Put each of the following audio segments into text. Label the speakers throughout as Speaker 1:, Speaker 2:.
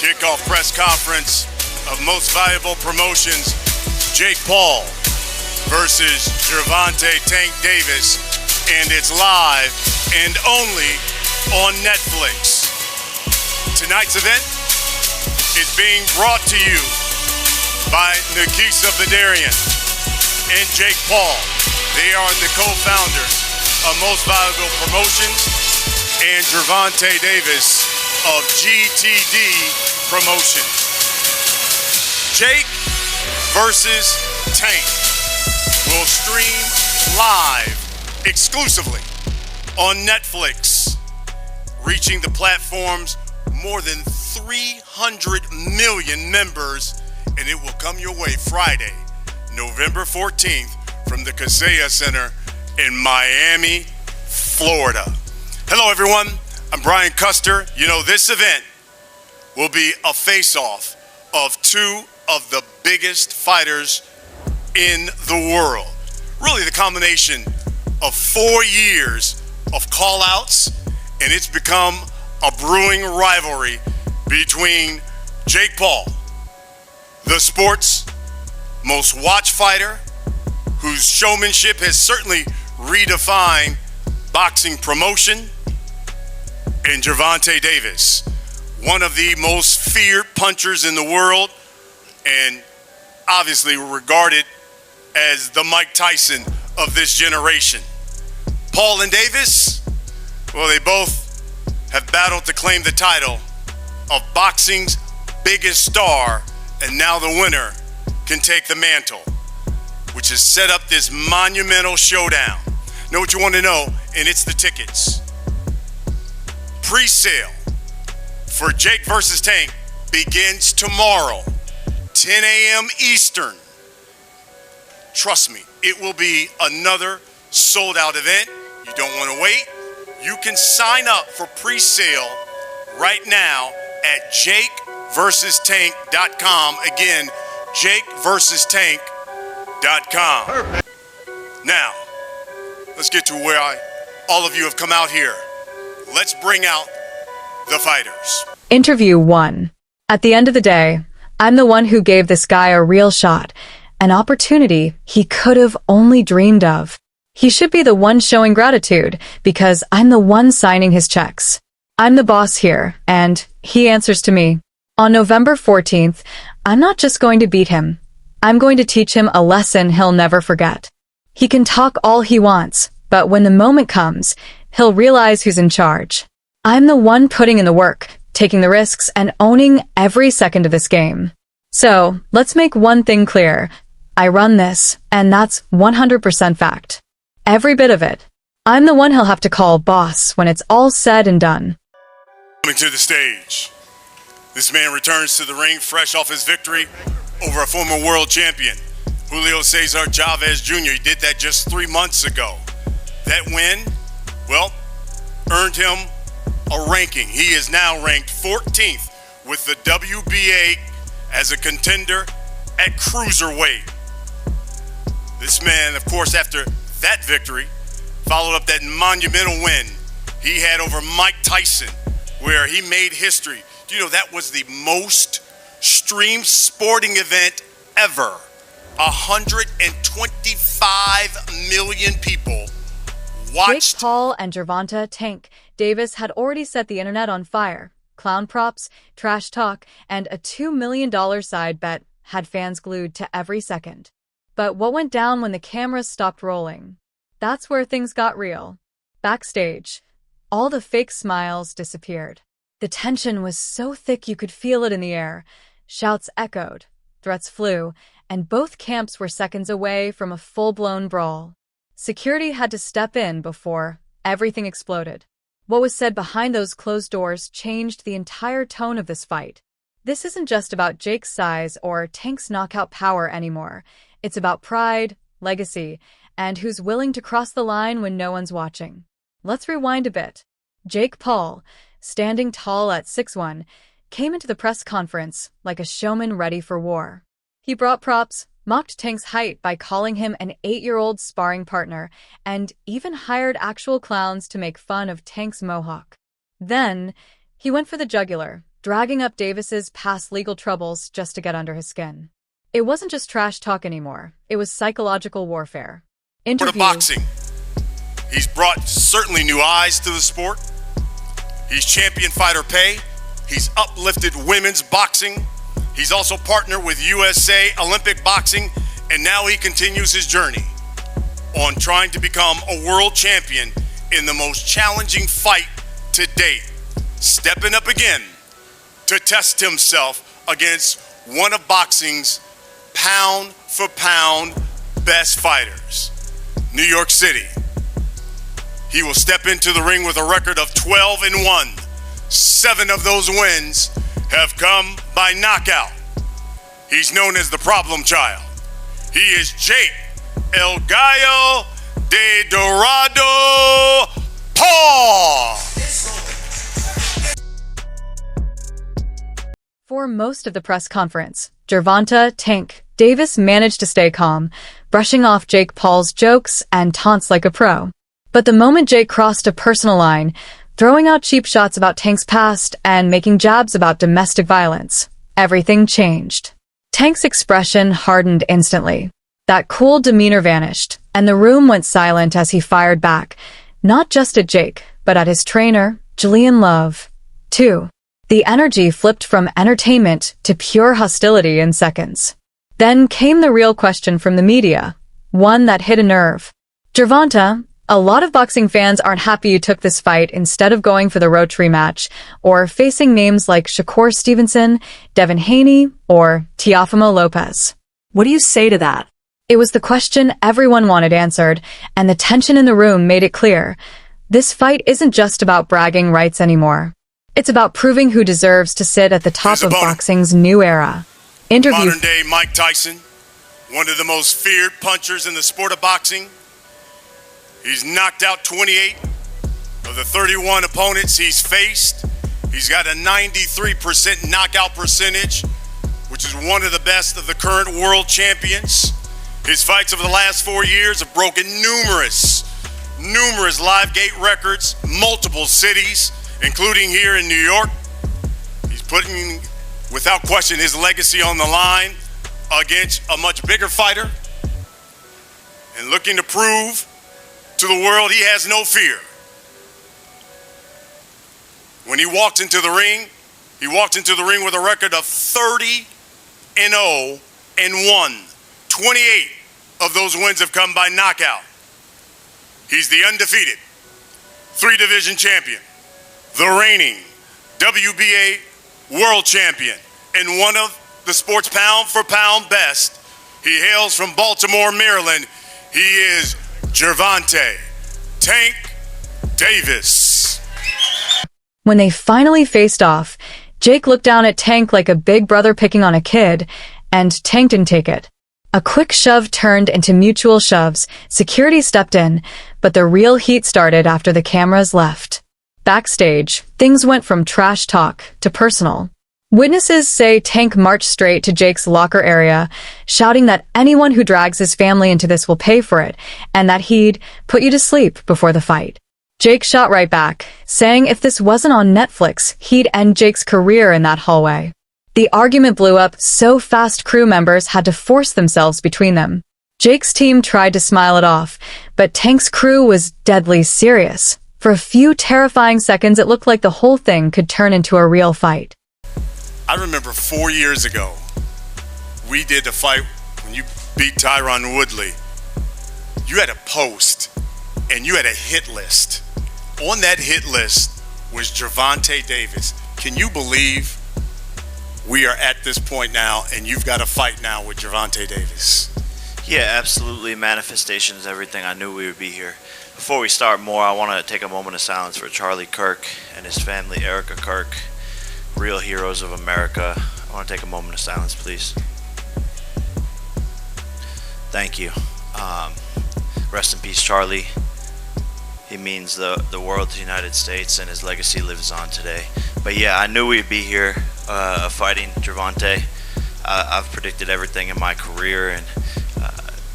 Speaker 1: Kickoff press conference of Most Valuable Promotions, Jake Paul versus Gervonta Tank Davis, and it's live and only on Netflix. Tonight's event is being brought to you by Nikisa Vidarian and Jake Paul. They are the co-founders of Most Valuable Promotions, and Gervonta Davis of GTD Promotions. Jake versus Tank will stream live exclusively on Netflix, reaching the platform's more than 300 million members, and it will come your way Friday, November 14th from the Kaseya Center in Miami, Florida. Hello, everyone. I'm Brian Custer. You know, this event will be a face-off of two of the biggest fighters in the world. Really the combination of 4 years of call-outs, and it's become a brewing rivalry between Jake Paul, the sport's most watched fighter, whose showmanship has certainly redefined boxing promotion, and Gervonta Davis, one of the most feared punchers in the world, and obviously regarded as the Mike Tyson of this generation. Paul and Davis, well, they both have battled to claim the title of boxing's biggest star, and now the winner can take the mantle, which has set up this monumental showdown. Know what you want to know, and it's the tickets. Pre-sale for Jake versus Tank begins tomorrow, 10 a.m. Eastern. Trust me, it will be another sold-out event. You don't want to wait. You can sign up for pre-sale right now at jakeversustank.com. Again, jakeversustank.com. Perfect. Now, let's get to where all of you have come out here. Let's bring out the fighters.
Speaker 2: Interview 1. At the end of the day, I'm the one who gave this guy a real shot, an opportunity he could have only dreamed of. He should be the one showing gratitude because I'm the one signing his checks. I'm the boss here, and he answers to me. On November 14th, I'm not just going to beat him. I'm going to teach him a lesson he'll never forget. He can talk all he wants, but when the moment comes, he'll realize who's in charge. I'm the one putting in the work, taking the risks, and owning every second of this game. So, let's make one thing clear. I run this, and that's 100% fact. Every bit of it. I'm the one he'll have to call boss when it's all said and done.
Speaker 1: Coming to the stage, this man returns to the ring fresh off his victory over a former world champion, Julio Cesar Chavez Jr. He did that just 3 months ago. That win, well, earned him a ranking. He is now ranked 14th with the WBA as a contender at cruiserweight. This man, of course, after that victory, followed up that monumental win he had over Mike Tyson, where he made history. Do you know that was the most streamed sporting event ever? 125 million people watched.
Speaker 2: Jake Paul and Gervonta Tank Davis had already set the internet on fire. Clown props, trash talk, and a $2 million side bet had fans glued to every second. But what went down when the cameras stopped rolling? That's where things got real. Backstage, all the fake smiles disappeared. The tension was so thick you could feel it in the air. Shouts echoed, threats flew, and both camps were seconds away from a full-blown brawl. Security had to step in before everything exploded. What was said behind those closed doors changed the entire tone of this fight. This isn't just about Jake's size or Tank's knockout power anymore. It's about pride, legacy, and who's willing to cross the line when no one's watching. Let's rewind a bit. Jake Paul, standing tall at 6'1", came into the press conference like a showman ready for war. He brought props, mocked Tank's height by calling him an 8-year-old sparring partner, and even hired actual clowns to make fun of Tank's mohawk. Then, he went for the jugular, dragging up Davis's past legal troubles just to get under his skin. It wasn't just trash talk anymore. It was psychological warfare.
Speaker 1: For the boxing, he's brought certainly new eyes to the sport. He's championed fighter pay. He's uplifted women's boxing. He's also partnered with USA Olympic Boxing, and now he continues his journey on trying to become a world champion in the most challenging fight to date, stepping up again to test himself against one of boxing's pound-for-pound best fighters, New York City. He will step into the ring with a record of 12-1. 7 of those wins have come by knockout. He's known as the problem child. He is Jake El Gallo de Dorado Paul.
Speaker 2: For most of the press conference, Gervonta Tank Davis managed to stay calm, brushing off Jake Paul's jokes and taunts like a pro. But the moment Jake crossed a personal line, throwing out cheap shots about Tank's past and making jabs about domestic violence, everything changed. Tank's expression hardened instantly. That cool demeanor vanished, and the room went silent as he fired back, not just at Jake, but at his trainer, Julian Love, too. The energy flipped from entertainment to pure hostility in seconds. Then came the real question from the media, one that hit a nerve. Gervonta, a lot of boxing fans aren't happy you took this fight instead of going for the Roach rematch, or facing names like Shakur Stevenson, Devin Haney, or Teofimo Lopez. What do you say to that? It was the question everyone wanted answered, and the tension in the room made it clear. This fight isn't just about bragging rights anymore. It's about proving who deserves to sit at the top of boxing's new era.
Speaker 1: Modern-day Mike Tyson, one of the most feared punchers in the sport of boxing. He's knocked out 28 of the 31 opponents he's faced. He's got a 93% knockout percentage, which is one of the best of the current world champions. His fights over the last 4 years have broken numerous live gate records, multiple cities, including here in New York. He's putting, without question, his legacy on the line against a much bigger fighter and looking to prove to the world he has no fear. When he walked into the ring with a record of 30-0 and 1. 28 of those wins have come by knockout. He's the undefeated 3-division champion, the reigning WBA world champion, and one of the sport's pound-for-pound best. He hails from Baltimore, Maryland. He is Gervonta Tank Davis.
Speaker 2: When they finally faced off, Jake looked down at Tank like a big brother picking on a kid, and Tank didn't take it. A quick shove turned into mutual shoves, security stepped in, but the real heat started after the cameras left. Backstage, things went from trash talk to personal. Witnesses say Tank marched straight to Jake's locker area, shouting that anyone who drags his family into this will pay for it, and that he'd put you to sleep before the fight. Jake shot right back, saying if this wasn't on Netflix, he'd end Jake's career in that hallway. The argument blew up so fast crew members had to force themselves between them. Jake's team tried to smile it off, but Tank's crew was deadly serious. For a few terrifying seconds, it looked like the whole thing could turn into a real fight.
Speaker 1: I remember 4 years ago, we did a fight when you beat Tyron Woodley. You had a post, and you had a hit list. On that hit list was Gervonta Davis. Can you believe we are at this point now, and you've got a fight now with Gervonta Davis?
Speaker 3: Yeah, absolutely. Manifestation is everything. I knew we would be here. Before we start more, I want to take a moment of silence for Charlie Kirk and his family, Erica Kirk, real heroes of America. I want to take a moment of silence, please. Thank you. Rest in peace, Charlie. He means the world to the United States, and his legacy lives on today. But yeah, I knew we'd be here fighting Gervonta. I've predicted everything in my career and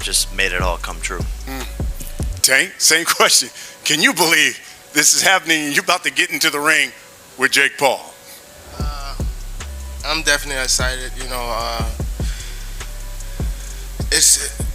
Speaker 3: just made it all come true.
Speaker 1: Tank, same question. Can you believe this is happening and you're about to get into the ring with Jake Paul?
Speaker 4: I'm definitely excited.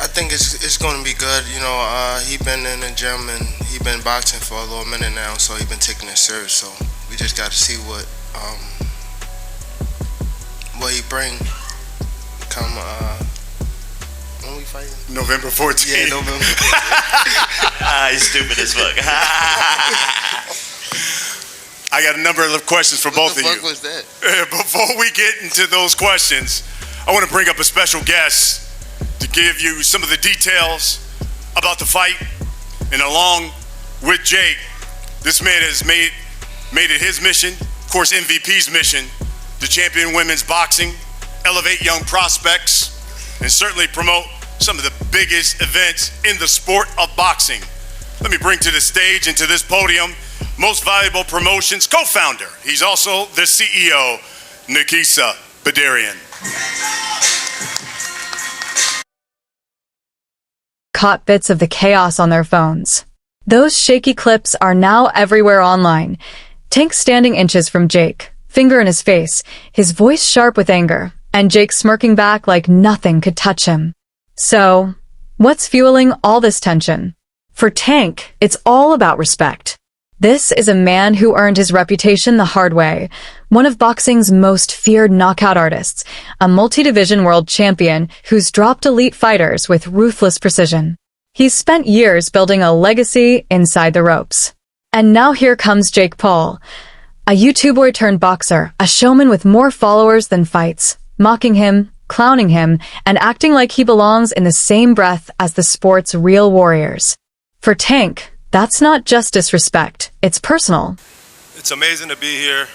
Speaker 4: I think it's going to be good. He been in the gym and he been boxing for a little minute now, so he been taking it serious. So we just got to see what he bring come when we fight.
Speaker 1: November 14th.
Speaker 4: Yeah, November.
Speaker 3: He's stupid as fuck.
Speaker 1: I got a number of questions for both of you.
Speaker 4: What the fuck was that?
Speaker 1: Before we get into those questions, I want to bring up a special guest to give you some of the details about the fight. And along with Jake, this man has made it his mission, of course MVP's mission, to champion women's boxing, elevate young prospects, and certainly promote some of the biggest events in the sport of boxing. Let me bring to the stage and to this podium Most Valuable Promotions co-founder. He's also the CEO, Nikisa Badarian.
Speaker 2: Caught bits of the chaos on their phones. Those shaky clips are now everywhere online. Tank standing inches from Jake, finger in his face, his voice sharp with anger, and Jake smirking back like nothing could touch him. So, what's fueling all this tension? For Tank, it's all about respect. This is a man who earned his reputation the hard way, one of boxing's most feared knockout artists, a multi-division world champion who's dropped elite fighters with ruthless precision. He's spent years building a legacy inside the ropes. And now here comes Jake Paul, a YouTuber turned boxer, a showman with more followers than fights, mocking him, clowning him, and acting like he belongs in the same breath as the sport's real warriors. For Tank, that's not just disrespect, it's personal.
Speaker 5: It's amazing to be here.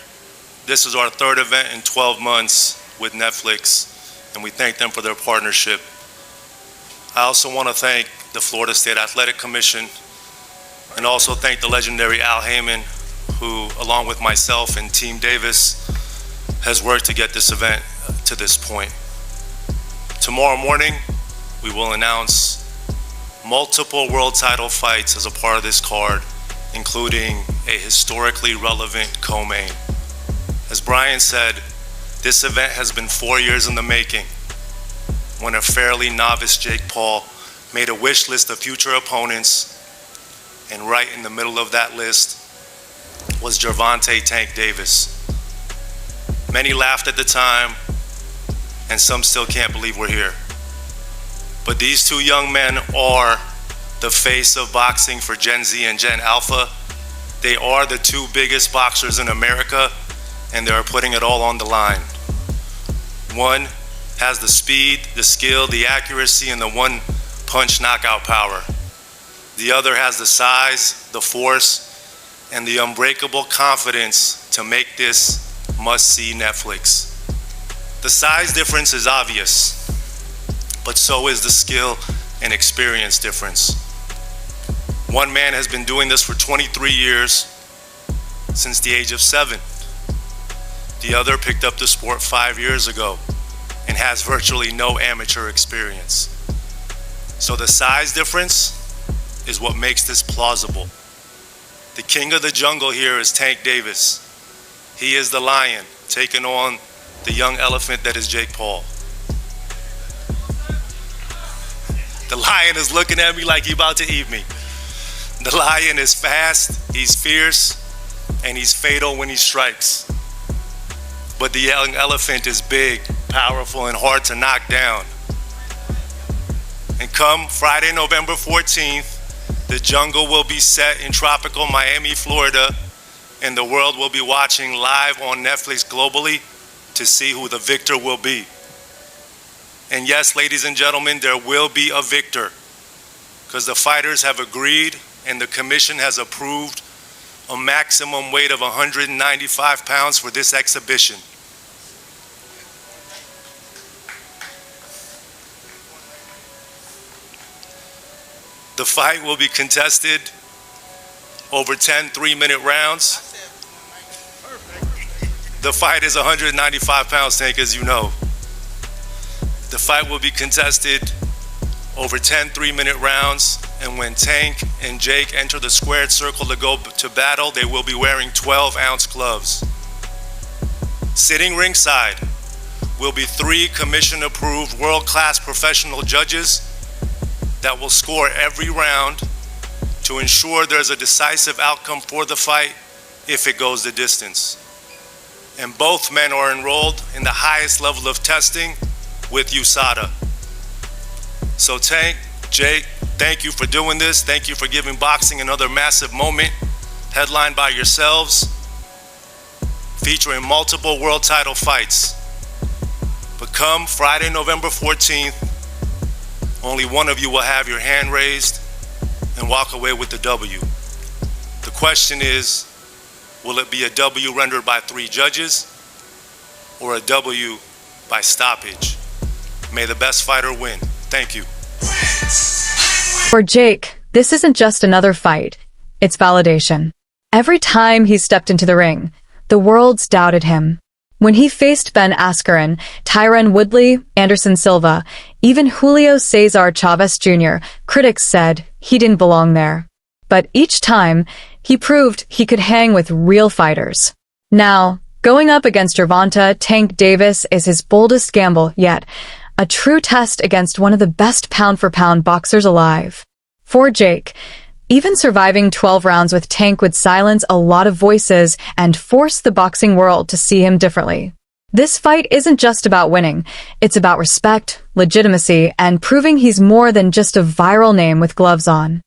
Speaker 5: This is our third event in 12 months with Netflix, and we thank them for their partnership. I also want to thank the Florida State Athletic Commission, and also thank the legendary Al Heyman, who, along with myself and Team Davis, has worked to get this event to this point. Tomorrow morning, we will announce multiple world title fights as a part of this card, including a historically relevant co-main. As Brian said, this event has been 4 years in the making, when a fairly novice Jake Paul made a wish list of future opponents, and right in the middle of that list was Gervonta Tank Davis. Many laughed at the time, and some still can't believe we're here. But these two young men are the face of boxing for Gen Z and Gen Alpha. They are the two biggest boxers in America, and they are putting it all on the line. One has the speed, the skill, the accuracy, and the one-punch knockout power. The other has the size, the force, and the unbreakable confidence to make this must-see Netflix. The size difference is obvious, but so is the skill and experience difference. One man has been doing this for 23 years, since the age of 7. The other picked up the sport 5 years ago and has virtually no amateur experience. So the size difference is what makes this plausible. The king of the jungle here is Tank Davis. He is the lion, taking on the young elephant that is Jake Paul. The lion is looking at me like he's about to eat me. The lion is fast, he's fierce, and he's fatal when he strikes. But the young elephant is big, powerful, and hard to knock down. And come Friday, November 14th, the jungle will be set in tropical Miami, Florida, and the world will be watching live on Netflix globally to see who the victor will be. And yes, ladies and gentlemen, there will be a victor, because the fighters have agreed and the commission has approved a maximum weight of 195 pounds for this exhibition. The fight will be contested over 10 3-minute rounds. The fight is 195 pounds, Tank, as you know. The fight will be contested over 10 3-minute rounds, and when Tank and Jake enter the squared circle to go to battle, they will be wearing 12-ounce gloves. Sitting ringside will be 3 commission-approved world-class professional judges that will score every round to ensure there's a decisive outcome for the fight if it goes the distance. And both men are enrolled in the highest level of testing with USADA. So Tank, Jake, thank you for doing this. Thank you for giving boxing another massive moment, headlined by yourselves, featuring multiple world title fights. But come Friday, November 14th, only one of you will have your hand raised and walk away with the W. The question is, will it be a W rendered by 3 judges or a W by stoppage? May the best fighter win. Thank you.
Speaker 2: For Jake, this isn't just another fight. It's validation. Every time he stepped into the ring, the world's doubted him. When he faced Ben Askren, Tyron Woodley, Anderson Silva, even Julio Cesar Chavez Jr., critics said he didn't belong there. But each time, he proved he could hang with real fighters. Now, going up against Gervonta Tank Davis is his boldest gamble yet, a true test against one of the best pound-for-pound boxers alive. For Jake, even surviving 12 rounds with Tank would silence a lot of voices and force the boxing world to see him differently. This fight isn't just about winning, it's about respect, legitimacy, and proving he's more than just a viral name with gloves on.